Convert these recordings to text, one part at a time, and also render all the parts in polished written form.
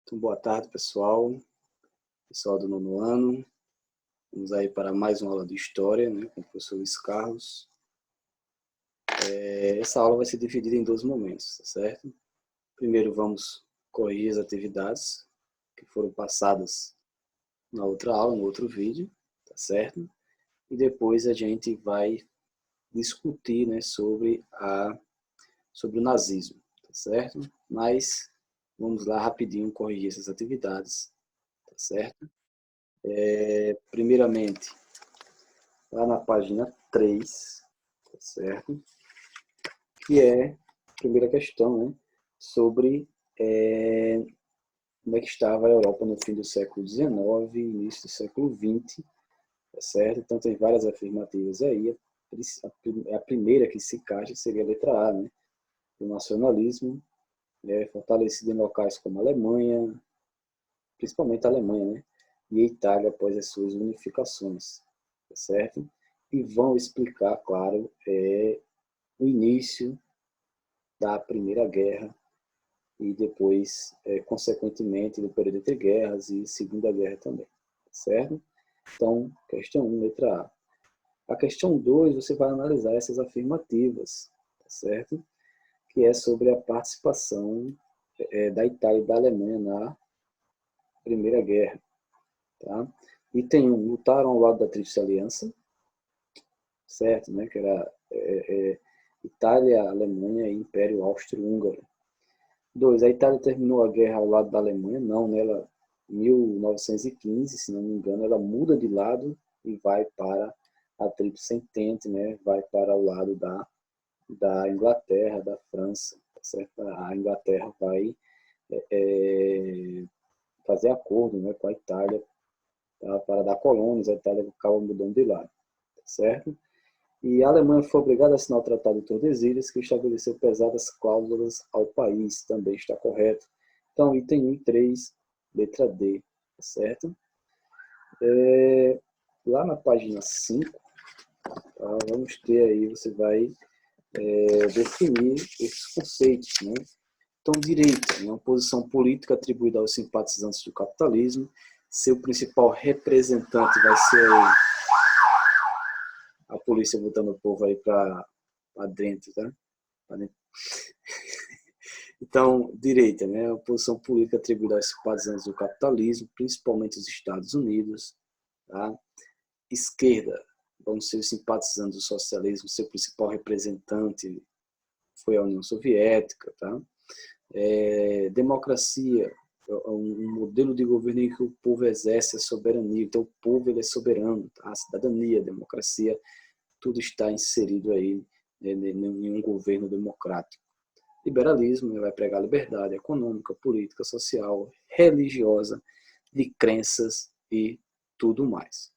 Então, boa tarde, pessoal. Pessoal do nono ano. Vamos aí para mais uma aula de História, né, com o professor Luiz Carlos. Essa aula vai ser dividida em dois momentos, tá certo? Primeiro vamos corrigir as atividades que foram passadas na outra aula, no outro vídeo, tá certo? E depois a gente vai discutir, né, sobre o nazismo, tá certo? Mas vamos lá rapidinho corrigir essas atividades, tá certo? Primeiramente, lá na página 3, tá certo? Que é a primeira questão, né? Sobre como é que estava a Europa no fim do século XIX e início do século XX, tá certo? Então tem várias afirmativas aí. A primeira que se encaixa seria a letra A, né? O nacionalismo, fortalecido em locais como a Alemanha, principalmente a Alemanha, né? E a Itália após as suas unificações, tá certo? E vão explicar, claro, o início da Primeira Guerra e depois, consequentemente, do período entre guerras e Segunda Guerra também, certo? Então, questão 1, letra A. A questão 2, você vai analisar essas afirmativas, certo? Que é sobre a participação da Itália e da Alemanha na Primeira Guerra, tá? Item 1, lutaram ao lado da Tríplice Aliança, certo? Né? Que era Itália, Alemanha e Império Austro-Húngaro. 2. A Itália terminou a guerra ao lado da Alemanha? Não, né? Ela, em 1915, se não me engano, ela muda de lado e vai para a Tríplice Entente, né? Vai para o lado da Inglaterra, da França, tá certo? A Inglaterra vai fazer acordo, né, com a Itália, tá? Para dar colônias, a Itália acaba mudando de lado, tá certo? E a Alemanha foi obrigada a assinar o Tratado de Tordesilhas, que estabeleceu pesadas cláusulas ao país, também está correto. Então, item 1 e 3, letra D, tá certo? Lá na página 5, tá, vamos ter aí, você vai definir esses conceitos, né? Então, direita, uma posição política atribuída aos simpatizantes do capitalismo. Seu principal representante vai ser a polícia botando o povo aí para dentro, tá? Pra dentro. Então, direita, né? A posição política atribuída aos simpatizantes do capitalismo, principalmente os Estados Unidos. Tá? Esquerda, vão ser os simpatizantes do socialismo, seu principal representante foi a União Soviética. Tá? Democracia, um modelo de governo em que o povo exerce a soberania. Então, o povo ele é soberano, tá? A cidadania, a democracia, tudo está inserido aí, né, em um governo democrático. Liberalismo, vai pregar liberdade econômica, política, social, religiosa, de crenças e tudo mais.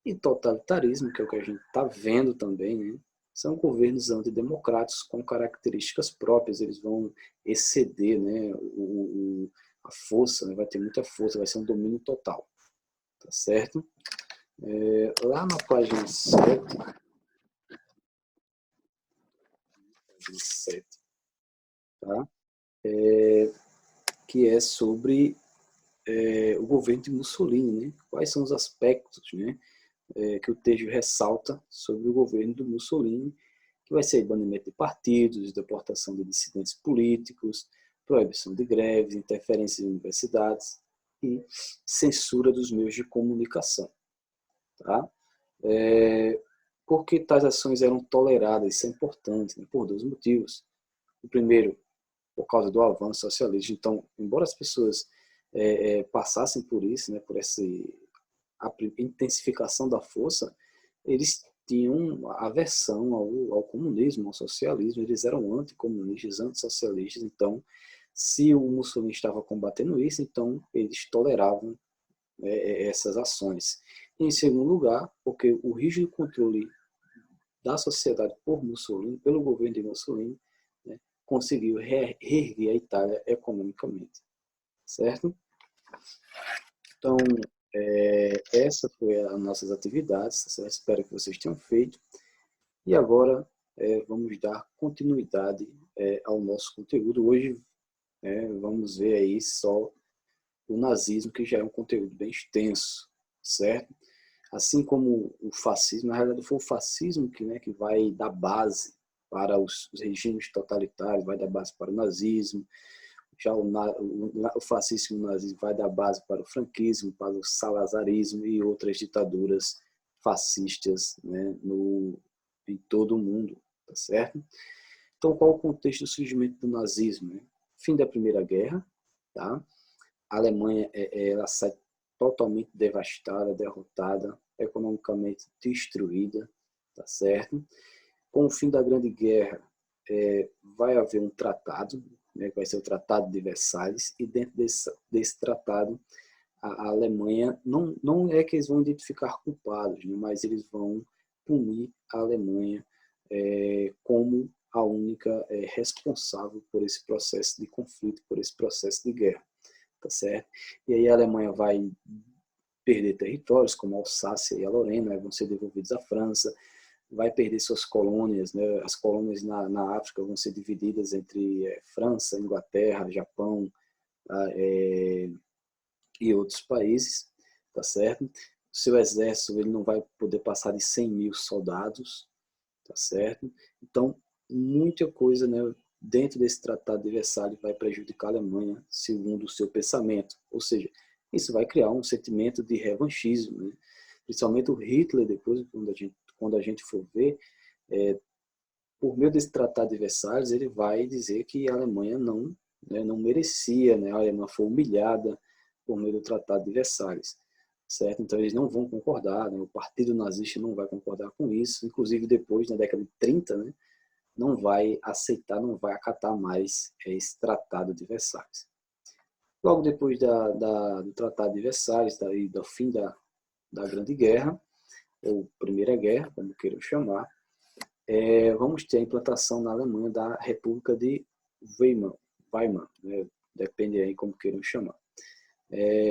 E totalitarismo, que é o que a gente está vendo também, né? São governos antidemocráticos com características próprias, eles vão exceder, né, a força, né? Vai ter muita força, vai ser um domínio total, tá certo? Lá na página 7, tá? Que é sobre o governo de Mussolini, né? Quais são os aspectos, né, que o texto ressalta sobre o governo do Mussolini, que vai ser banimento de partidos, deportação de dissidentes políticos, proibição de greves, interferência em universidades e censura dos meios de comunicação. Tá? Por que tais ações eram toleradas? Isso é importante, né? Por dois motivos. O primeiro, por causa do avanço socialista. Então, embora as pessoas passassem por isso, né, por essa intensificação da força, eles tinham aversão ao comunismo, ao socialismo, eles eram anticomunistas, antissocialistas. Então, se o Mussolini estava combatendo isso, então eles toleravam essas ações. E, em segundo lugar, porque o rígido controle da sociedade por Mussolini, pelo governo de Mussolini, né, conseguiu reerguer a Itália economicamente, certo? Então, essa foi as nossas atividades, espero que vocês tenham feito. E agora vamos dar continuidade ao nosso conteúdo. Hoje vamos ver aí só o nazismo, que já é um conteúdo bem extenso, certo? Assim como o fascismo, na realidade foi o fascismo que, né, que vai dar base para os regimes totalitários, vai dar base para o nazismo, já o fascismo e o nazismo vai dar base para o franquismo, para o salazarismo e outras ditaduras fascistas, né, em todo o mundo, tá certo? Então, qual o contexto do surgimento do nazismo? Né? Fim da Primeira Guerra, tá? A Alemanha ela sai totalmente devastada, derrotada, economicamente destruída, tá certo? Com o fim da Grande Guerra, vai haver um tratado, né, que vai ser o Tratado de Versalhes, e dentro desse tratado, a Alemanha, não é que eles vão identificar culpados, né, mas eles vão punir a Alemanha como a única responsável por esse processo de conflito, por esse processo de guerra, tá certo? E aí a Alemanha vai perder territórios como a Alsácia e a Lorena, vão ser devolvidos à França, vai perder suas colônias, né? As colônias na África vão ser divididas entre França, Inglaterra, Japão e outros países, tá certo? O seu exército ele não vai poder passar de 100 mil soldados, tá certo? Então, muita coisa, né, dentro desse Tratado de Versalhes vai prejudicar a Alemanha, segundo o seu pensamento. Ou seja, isso vai criar um sentimento de revanchismo, né? Principalmente o Hitler, depois, quando a gente for ver, por meio desse Tratado de Versalhes, ele vai dizer que a Alemanha não merecia, né? A Alemanha foi humilhada por meio do Tratado de Versalhes, certo? Então eles não vão concordar, né? O Partido Nazista não vai concordar com isso, inclusive depois, na década de 30, né? Não vai aceitar, não vai acatar mais esse Tratado de Versalhes. Logo depois do Tratado de Versalhes e do fim da Grande Guerra, ou Primeira Guerra, como queiram chamar, vamos ter a implantação na Alemanha da República de Weimar, né? Depende aí como queiram chamar.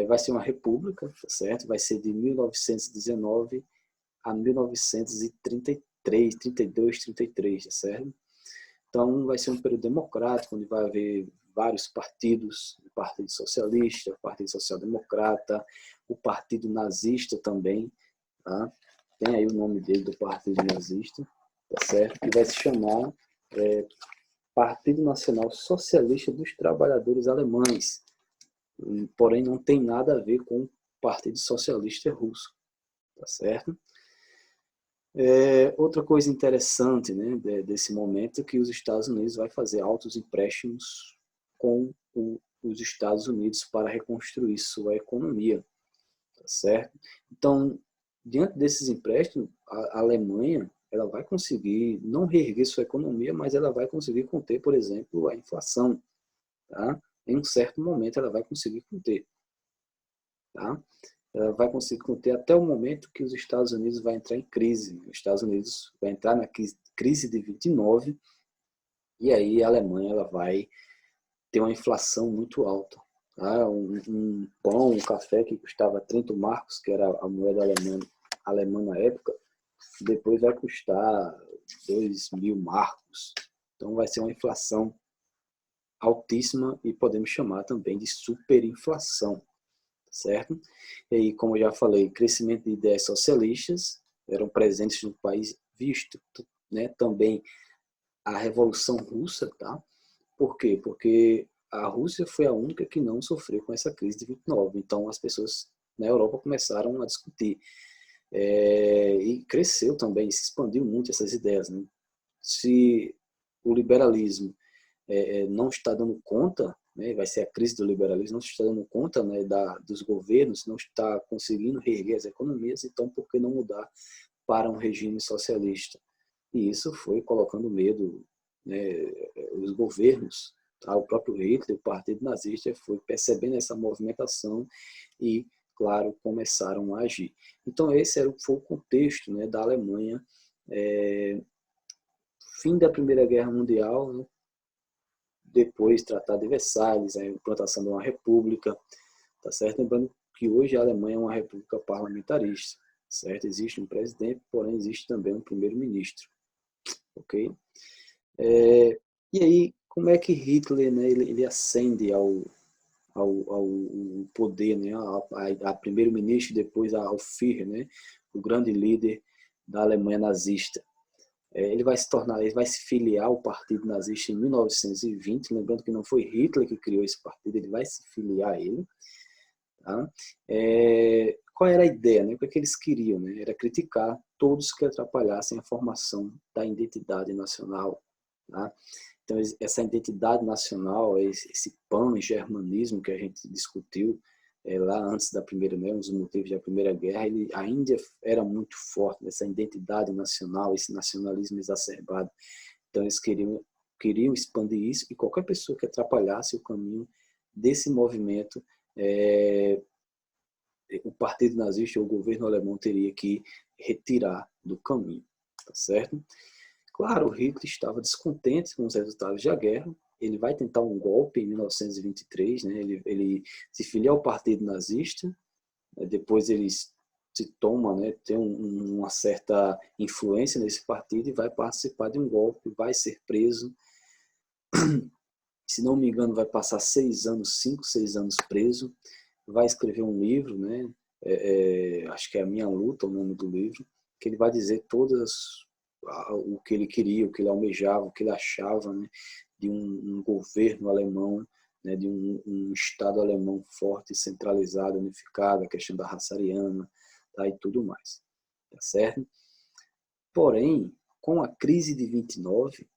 Vai ser uma república, tá certo? Vai ser de 1919 a 1933, 32, 33, tá certo? Então vai ser um período democrático, onde vai haver vários partidos, o Partido Socialista, o Partido Social Democrata, o Partido Nazista também, tá? Tem aí o nome dele, do Partido Nazista, tá certo? Que vai se chamar Partido Nacional Socialista dos Trabalhadores Alemães, porém não tem nada a ver com o Partido Socialista Russo, tá certo? Outra coisa interessante, né, desse momento é que os Estados Unidos vai fazer altos empréstimos com os Estados Unidos para reconstruir sua economia, tá certo? Então, diante desses empréstimos, a Alemanha ela vai conseguir não reerguer sua economia, mas ela vai conseguir conter, por exemplo, a inflação, tá? Em um certo momento ela vai conseguir conter, tá? Ela vai conseguir conter até o momento que os Estados Unidos vai entrar em crise. Os Estados Unidos vai entrar na crise de 29 e aí a Alemanha ela vai ter uma inflação muito alta. Tá? Um pão, um café que custava 30 marcos, que era a moeda alemã na época, depois vai custar 2.000 marcos. Então vai ser uma inflação altíssima e podemos chamar também de superinflação, certo? E aí, como eu já falei, crescimento de ideias socialistas eram presentes no país, visto, né, também a Revolução Russa, tá? Por quê? Porque a Rússia foi a única que não sofreu com essa crise de 29. Então, as pessoas na Europa começaram a discutir. E cresceu também, se expandiu muito essas ideias. Né? Se o liberalismo não está dando conta, né, vai ser a crise do liberalismo, não está dando conta, né, dos governos, não está conseguindo reerguer as economias, então por que não mudar para um regime socialista? E isso foi colocando medo, né, os governos, tá? O próprio Hitler, o Partido Nazista, foi percebendo essa movimentação e, claro, começaram a agir. Então esse foi o contexto, né, da Alemanha, fim da Primeira Guerra Mundial, né, depois Tratado de Versalhes, a implantação de uma república, tá certo? Lembrando que hoje a Alemanha é uma república parlamentarista, certo? Existe um presidente, porém existe também um primeiro-ministro, ok? E aí, como é que Hitler, né, ele ascende ao ao poder, né, a primeiro-ministro e depois ao Führer, né, o grande líder da Alemanha nazista. Ele vai se filiar ao Partido Nazista em 1920, lembrando que não foi Hitler que criou esse partido, ele vai se filiar a ele. Tá? Qual era a ideia? Né? O que eles queriam? Né? Era criticar todos que atrapalhassem a formação da identidade nacional. Tá? Então, essa identidade nacional, esse pan-germanismo que a gente discutiu lá antes da primeira, né, um dos motivos da Primeira Guerra, a Índia era muito forte nessa identidade nacional, esse nacionalismo exacerbado. Então, eles queriam expandir isso, e qualquer pessoa que atrapalhasse o caminho desse movimento, o Partido Nazista ou o governo alemão teria que retirar do caminho, tá certo? Claro, o Hitler estava descontente com os resultados da guerra. Ele vai tentar um golpe em 1923, né? Ele se filia ao Partido Nazista, depois ele se toma, né? Tem uma certa influência nesse partido e vai participar de um golpe, vai ser preso. Se não me engano, vai passar 5, 6 anos preso. Vai escrever um livro, né? Acho que é A Minha Luta, o nome do livro, que ele vai dizer o que ele queria, o que ele almejava, o que ele achava, né, de um governo alemão, né, de um Estado alemão forte, centralizado, unificado, a questão da raça ariana, tá, e tudo mais. Tá certo? Porém, com a crise de 29,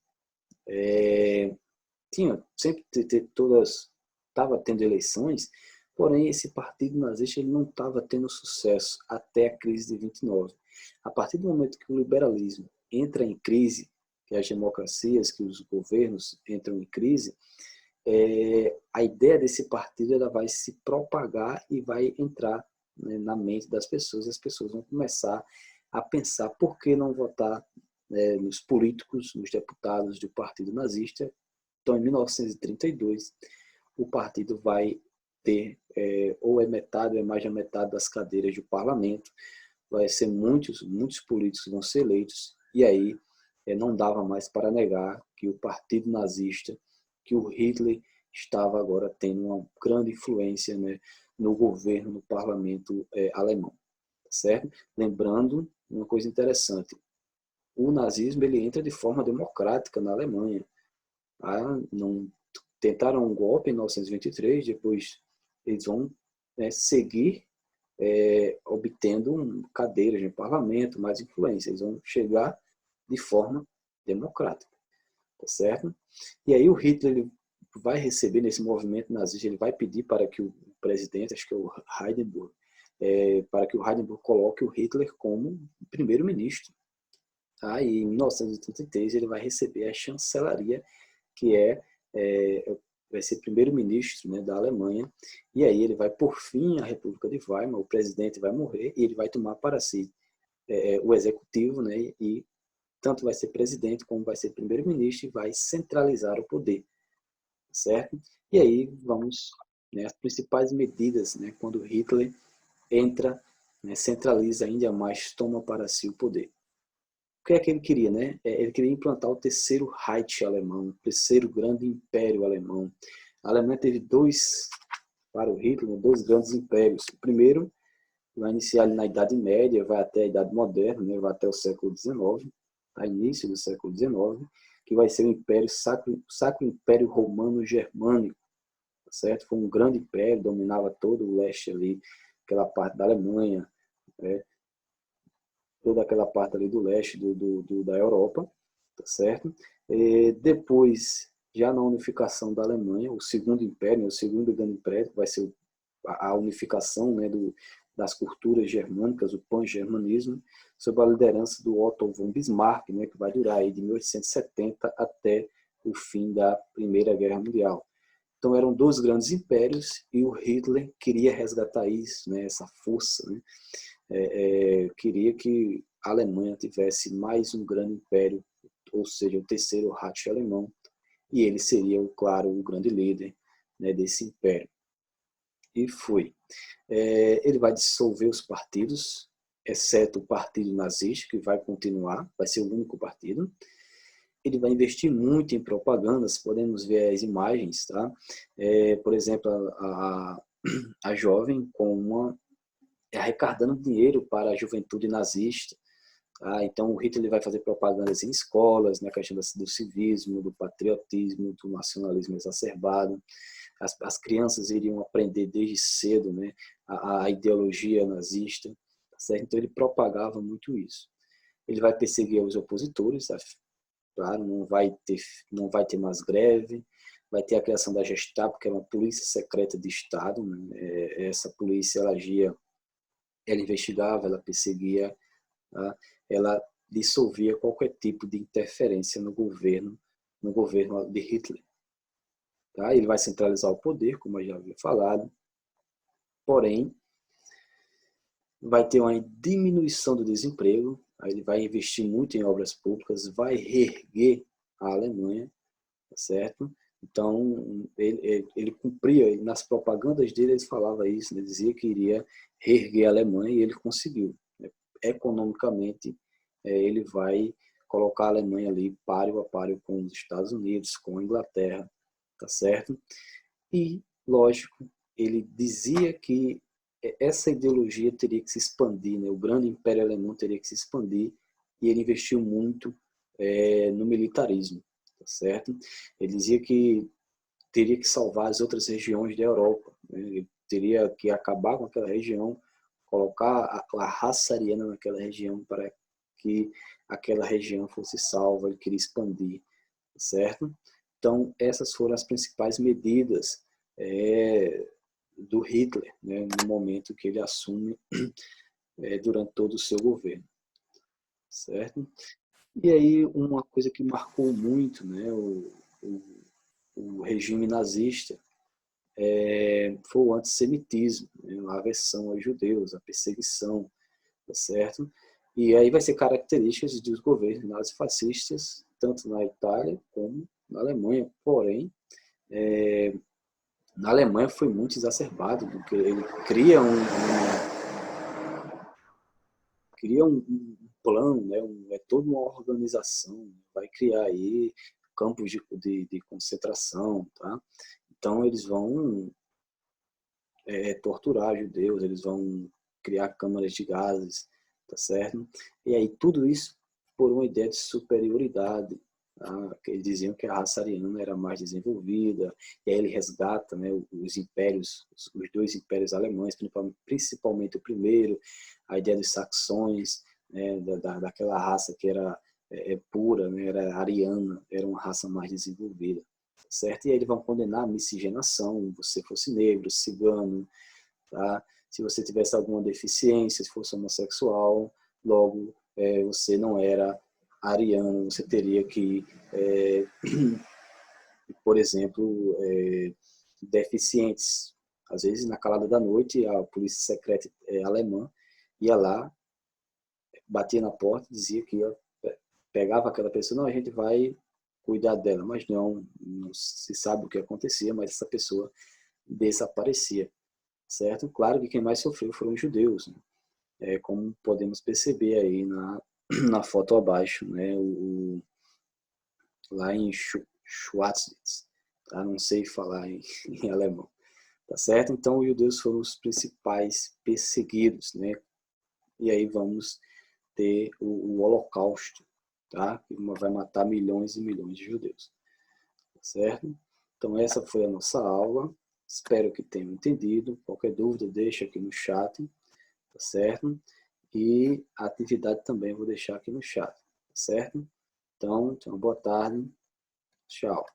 estava tendo eleições, porém esse partido nazista ele não estava tendo sucesso até a crise de 29. A partir do momento que o liberalismo entra em crise, que as democracias, que os governos entram em crise, a ideia desse partido ela vai se propagar e vai entrar, né, na mente das pessoas. As pessoas vão começar a pensar por que não votar, nos políticos, nos deputados do partido nazista. Então, em 1932, o partido vai ter ou é metade ou é mais da metade das cadeiras do parlamento. Vai ser muitos políticos vão ser eleitos, e aí não dava mais para negar que o partido nazista, que o Hitler estava agora tendo uma grande influência, né, no governo, no parlamento alemão, certo? Lembrando uma coisa interessante, o nazismo ele entra de forma democrática na Alemanha. Não tentaram um golpe em 1923, depois eles vão seguir obtendo cadeiras no parlamento, mais influência. Eles vão chegar de forma democrática, tá certo? E aí o Hitler ele vai receber nesse movimento nazista, ele vai pedir para que o presidente, acho que é o Hindenburg, para que o Hindenburg coloque o Hitler como primeiro-ministro. Aí, em 1933, ele vai receber a chancelaria, que vai ser primeiro-ministro, né, da Alemanha, e aí ele vai por fim à República de Weimar, o presidente vai morrer e ele vai tomar para si o executivo, né, e tanto vai ser presidente como vai ser primeiro-ministro e vai centralizar o poder, certo? E aí vamos, né, as principais medidas, né, quando Hitler entra, né, centraliza ainda mais, toma para si o poder. O que é que ele queria, né? Ele queria implantar o terceiro Reich alemão, o terceiro grande império alemão. A Alemanha teve para o Hitler, dois grandes impérios. O primeiro vai iniciar na Idade Média, vai até a Idade Moderna, né? Vai até o século XIX, a início do século XIX, que vai ser o Império Sacro Império Romano Germânico, certo? Foi um grande império, dominava todo o leste ali, aquela parte da Alemanha, né? Toda aquela parte ali do leste da Europa, tá certo? Depois, já na unificação da Alemanha, o segundo império, o segundo grande império, vai ser a unificação, né, das culturas germânicas, o pan-germanismo, sob a liderança do Otto von Bismarck, né, que vai durar aí de 1870 até o fim da Primeira Guerra Mundial. Então eram dois grandes impérios e o Hitler queria resgatar isso, né, essa força, né? Queria que a Alemanha tivesse mais um grande império, ou seja, o terceiro Reich alemão, e ele seria, claro, o grande líder, né, desse império. E foi. Ele vai dissolver os partidos, exceto o partido nazista, que vai continuar, vai ser o único partido. ele vai investir muito em propagandas, podemos ver as imagens, tá? Por exemplo, a jovem com arrecadando dinheiro para a juventude nazista. Tá? Então, o Hitler vai fazer propagandas em escolas, na questão do civismo, do patriotismo, do nacionalismo exacerbado. As crianças iriam aprender desde cedo, né, a ideologia nazista. Tá certo? Então, ele propagava muito isso. Ele vai perseguir os opositores, claro, não vai ter mais greve, vai ter a criação da Gestapo, que é uma polícia secreta de Estado. Né? Essa polícia, ela agia, ela investigava, ela perseguia, tá? Ela dissolvia qualquer tipo de interferência no governo de Hitler. Tá? Ele vai centralizar o poder, como eu já havia falado, porém, vai ter uma diminuição do desemprego, aí ele vai investir muito em obras públicas, vai reerguer a Alemanha, tá certo? Então, ele cumpria, nas propagandas dele, ele falava isso, ele dizia que iria reerguer a Alemanha e ele conseguiu. Economicamente, ele vai colocar a Alemanha ali páreo a páreo com os Estados Unidos, com a Inglaterra, tá certo? E, lógico, ele dizia que essa ideologia teria que se expandir, né? O grande império alemão teria que se expandir e ele investiu muito no militarismo, tá certo? Ele dizia que teria que salvar as outras regiões da Europa, né? Ele teria que acabar com aquela região, colocar a raça ariana naquela região para que aquela região fosse salva, ele queria expandir, tá certo? Então, essas foram as principais medidas do Hitler, né, no momento que ele assume durante todo o seu governo, certo? E aí uma coisa que marcou muito, né, o regime nazista foi o antissemitismo, né, a aversão aos judeus, a perseguição, tá certo? E aí vai ser características dos governos nazifascistas, tanto na Itália como na Alemanha. Porém, na Alemanha foi muito exacerbado, porque ele cria um plano, né, toda uma organização, vai criar aí campos de concentração, tá? Então eles vão torturar judeus, eles vão criar câmaras de gases, tá certo? E aí tudo isso por uma ideia de superioridade, tá? Que eles diziam que a raça ariana era mais desenvolvida, e aí ele resgata, né, os impérios, os dois impérios alemães, principalmente o primeiro, a ideia dos saxões, né, daquela raça que era pura, né, era ariana, era uma raça mais desenvolvida, certo? E aí eles vão condenar a miscigenação, você fosse negro, cigano, tá? Se você tivesse alguma deficiência, se fosse homossexual, logo você não era ariano, você teria que, por exemplo, deficientes. Às vezes, na calada da noite, a polícia secreta alemã ia lá, batia na porta, dizia que ia, pegava aquela pessoa, não, a gente vai cuidar dela, mas não se sabe o que acontecia, mas essa pessoa desaparecia, certo? Claro que quem mais sofreu foram os judeus, né? Como podemos perceber aí na foto abaixo, né? Lá em Schwarzwitz, tá? Não sei falar em alemão, tá certo? Então os judeus foram os principais perseguidos, né? E aí vamos ter o Holocausto, tá? Que vai matar milhões e milhões de judeus, tá certo? Então essa foi a nossa aula. Espero que tenham entendido. Qualquer dúvida, deixa aqui no chat, tá certo? E a atividade também eu vou deixar aqui no chat, tá certo? Então, boa tarde. Tchau.